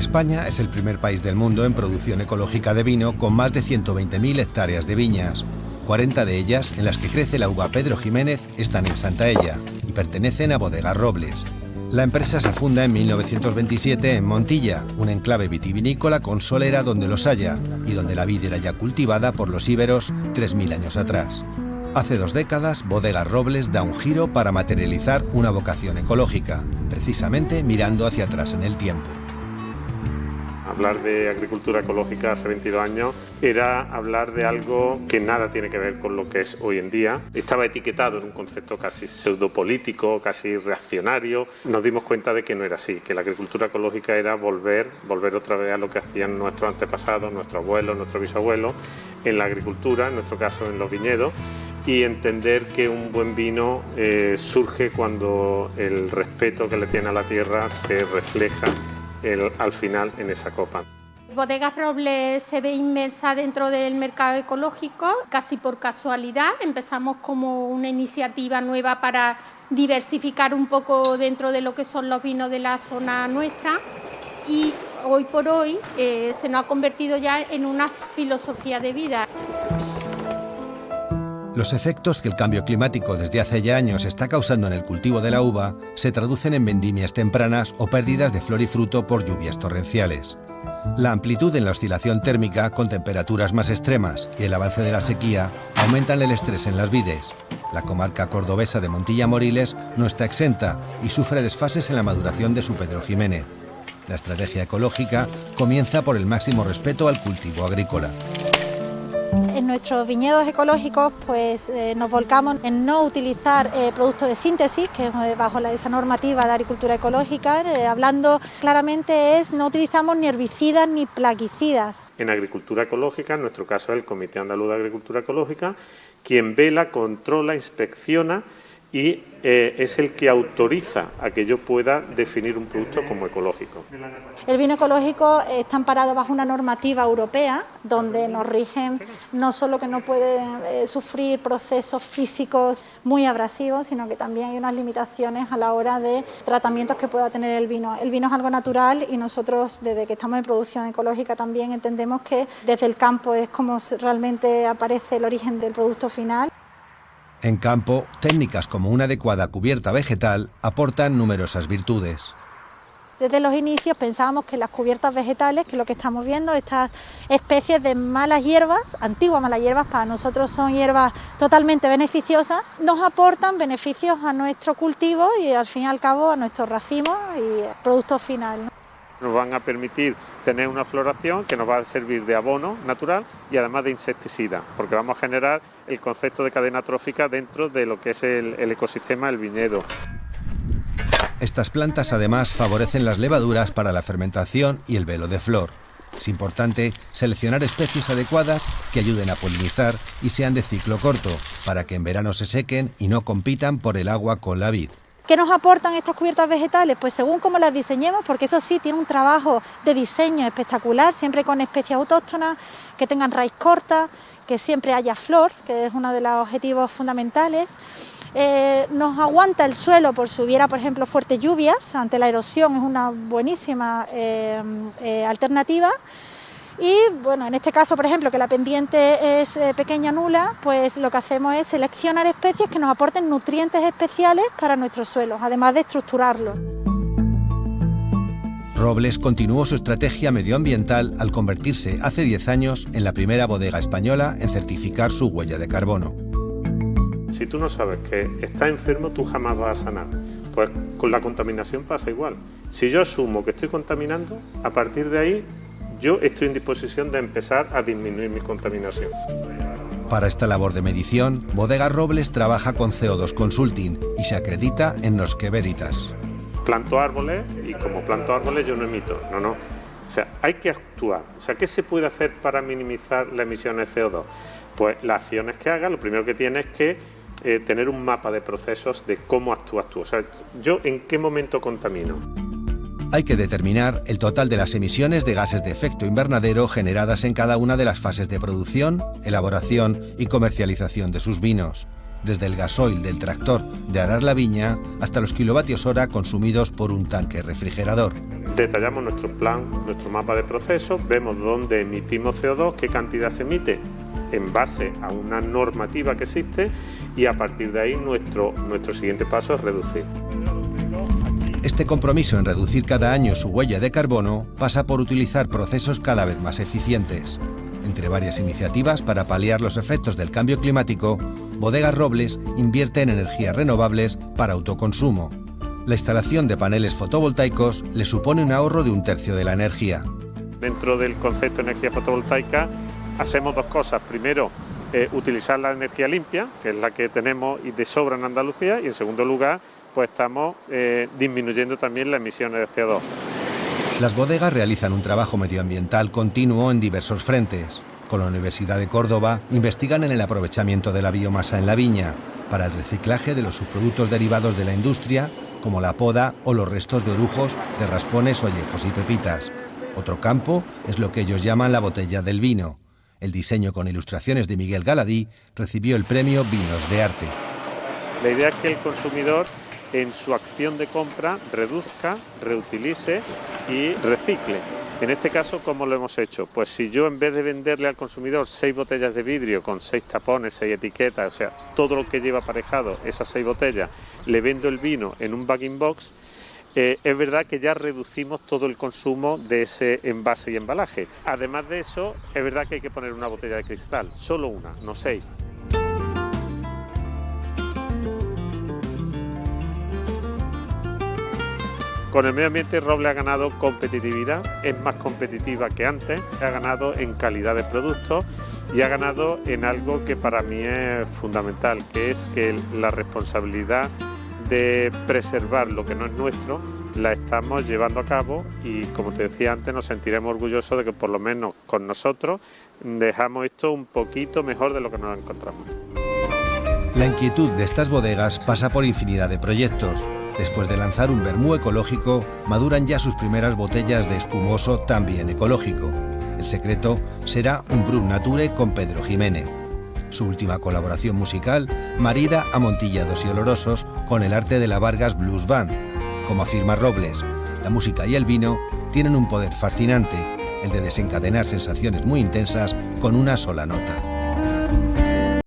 España es el primer país del mundo en producción ecológica de vino, con más de 120.000 hectáreas de viñas. 40 de ellas, en las que crece la uva Pedro Ximénez, están en Santaella y pertenecen a Bodegas Robles. La empresa se funda en 1927 en Montilla, un enclave vitivinícola con solera donde los haya y donde la vid era ya cultivada por los íberos 3.000 años atrás. Hace 2 décadas, Bodegas Robles da un giro para materializar una vocación ecológica, precisamente mirando hacia atrás en el tiempo. Hablar de agricultura ecológica hace 22 años era hablar de algo que nada tiene que ver con lo que es hoy en día. Estaba etiquetado en un concepto casi pseudopolítico, casi reaccionario. Nos dimos cuenta de que no era así, que la agricultura ecológica era volver otra vez a lo que hacían nuestros antepasados, nuestros abuelos, nuestros bisabuelos, en la agricultura, en nuestro caso en los viñedos, y entender que un buen vino surge cuando el respeto que le tiene a la tierra se refleja al final en esa copa. Bodegas Robles se ve inmersa dentro del mercado ecológico casi por casualidad. Empezamos como una iniciativa nueva para diversificar un poco dentro de lo que son los vinos de la zona nuestra, y hoy por hoy se nos ha convertido ya en una filosofía de vida. Los efectos que el cambio climático desde hace ya años está causando en el cultivo de la uva se traducen en vendimias tempranas o pérdidas de flor y fruto por lluvias torrenciales. La amplitud en la oscilación térmica, con temperaturas más extremas, y el avance de la sequía aumentan el estrés en las vides. La comarca cordobesa de Montilla-Moriles no está exenta y sufre desfases en la maduración de su Pedro Ximénez. La estrategia ecológica comienza por el máximo respeto al cultivo agrícola. En nuestros viñedos ecológicos nos volcamos en no utilizar productos de síntesis, que es bajo esa normativa de agricultura ecológica. Hablando claramente no utilizamos ni herbicidas ni plaguicidas. En agricultura ecológica, en nuestro caso el Comité Andaluz de Agricultura Ecológica, quien vela, controla, inspecciona y es el que autoriza a que yo pueda definir un producto como ecológico. El vino ecológico está amparado bajo una normativa europea donde nos rigen no solo que no puede sufrir procesos físicos muy abrasivos, sino que también hay unas limitaciones a la hora de tratamientos que pueda tener el vino. El vino es algo natural y nosotros, desde que estamos en producción ecológica, también entendemos que desde el campo es como realmente aparece el origen del producto final. En campo, técnicas como una adecuada cubierta vegetal aportan numerosas virtudes. Desde los inicios pensábamos que las cubiertas vegetales, que es lo que estamos viendo, estas especies de malas hierbas, antiguas malas hierbas, para nosotros son hierbas totalmente beneficiosas, nos aportan beneficios a nuestro cultivo y al fin y al cabo a nuestro racimo y producto final. Nos van a permitir tener una floración que nos va a servir de abono natural y además de insecticida, porque vamos a generar el concepto de cadena trófica dentro de lo que es el ecosistema del viñedo. Estas plantas además favorecen las levaduras para la fermentación y el velo de flor. Es importante seleccionar especies adecuadas que ayuden a polinizar y sean de ciclo corto, para que en verano se sequen y no compitan por el agua con la vid. ¿Qué nos aportan estas cubiertas vegetales? Pues según cómo las diseñemos, porque eso sí, tiene un trabajo de diseño espectacular, siempre con especies autóctonas, que tengan raíz corta, que siempre haya flor, que es uno de los objetivos fundamentales. Nos aguanta el suelo por si hubiera, por ejemplo, fuertes lluvias, ante la erosión es una buenísima alternativa. Y bueno, en este caso, por ejemplo, que la pendiente es pequeña, nula, pues lo que hacemos es seleccionar especies que nos aporten nutrientes especiales para nuestros suelos, además de estructurarlos. Robles continuó su estrategia medioambiental al convertirse hace 10 años en la primera bodega española en certificar su huella de carbono. Si tú no sabes que estás enfermo, tú jamás vas a sanar. Pues con la contaminación pasa igual. Si yo asumo que estoy contaminando, a partir de ahí yo estoy en disposición de empezar a disminuir mi contaminación. Para esta labor de medición, Bodegas Robles trabaja con CO2 Consulting y se acredita en Nosque Veritas. Planto árboles y como planto árboles yo no emito, no. O sea, hay que actuar. O sea, ¿qué se puede hacer para minimizar las emisiones de CO2? Pues las acciones que haga, lo primero que tiene es que tener un mapa de procesos de cómo actúas tú. O sea, yo en qué momento contamino. Hay que determinar el total de las emisiones de gases de efecto invernadero generadas en cada una de las fases de producción, elaboración y comercialización de sus vinos, desde el gasoil del tractor de arar la viña hasta los kilovatios hora consumidos por un tanque refrigerador. detallamos nuestro plan, nuestro mapa de procesos, vemos dónde emitimos CO2, qué cantidad se emite en base a una normativa que existe y a partir de ahí nuestro siguiente paso es reducir. Este compromiso en reducir cada año su huella de carbono pasa por utilizar procesos cada vez más eficientes. Entre varias iniciativas para paliar los efectos del cambio climático, Bodegas Robles invierte en energías renovables para autoconsumo. La instalación de paneles fotovoltaicos le supone un ahorro de 1/3 de la energía. Dentro del concepto de energía fotovoltaica hacemos dos cosas. Primero, utilizar la energía limpia, que es la que tenemos y de sobra en Andalucía, y en segundo lugar, pues estamos disminuyendo también las emisiones de CO2. Las bodegas realizan un trabajo medioambiental continuo en diversos frentes. Con la Universidad de Córdoba investigan en el aprovechamiento de la biomasa en la viña, para el reciclaje de los subproductos derivados de la industria, como la poda o los restos de orujos de raspones, ollejos y pepitas. Otro campo es lo que ellos llaman la botella del vino. El diseño con ilustraciones de Miguel Galadí recibió el premio Vinos de Arte. La idea es que el consumidor en su acción de compra reduzca, reutilice y recicle. En este caso, ¿cómo lo hemos hecho? Pues si yo en vez de venderle al consumidor 6 botellas de vidrio con 6 tapones, 6 etiquetas, o sea, todo lo que lleva aparejado esas 6 botellas, le vendo el vino en un bag-in-box, es verdad que ya reducimos todo el consumo de ese envase y embalaje. Además de eso, es verdad que hay que poner una botella de cristal, solo una, no 6. Con el medio ambiente, Robles ha ganado competitividad, es más competitiva que antes, ha ganado en calidad de productos y ha ganado en algo que para mí es fundamental, que es que la responsabilidad de preservar lo que no es nuestro la estamos llevando a cabo y, como te decía antes, nos sentiremos orgullosos de que por lo menos con nosotros dejamos esto un poquito mejor de lo que nos encontramos. La inquietud de estas bodegas pasa por infinidad de proyectos. Después de lanzar un vermú ecológico, maduran ya sus primeras botellas de espumoso también ecológico. El secreto será un Brut Nature con Pedro Jiménez. Su última colaboración musical marida amontillados y olorosos con el arte de la Vargas Blues Band. Como afirma Robles, la música y el vino tienen un poder fascinante, el de desencadenar sensaciones muy intensas con una sola nota.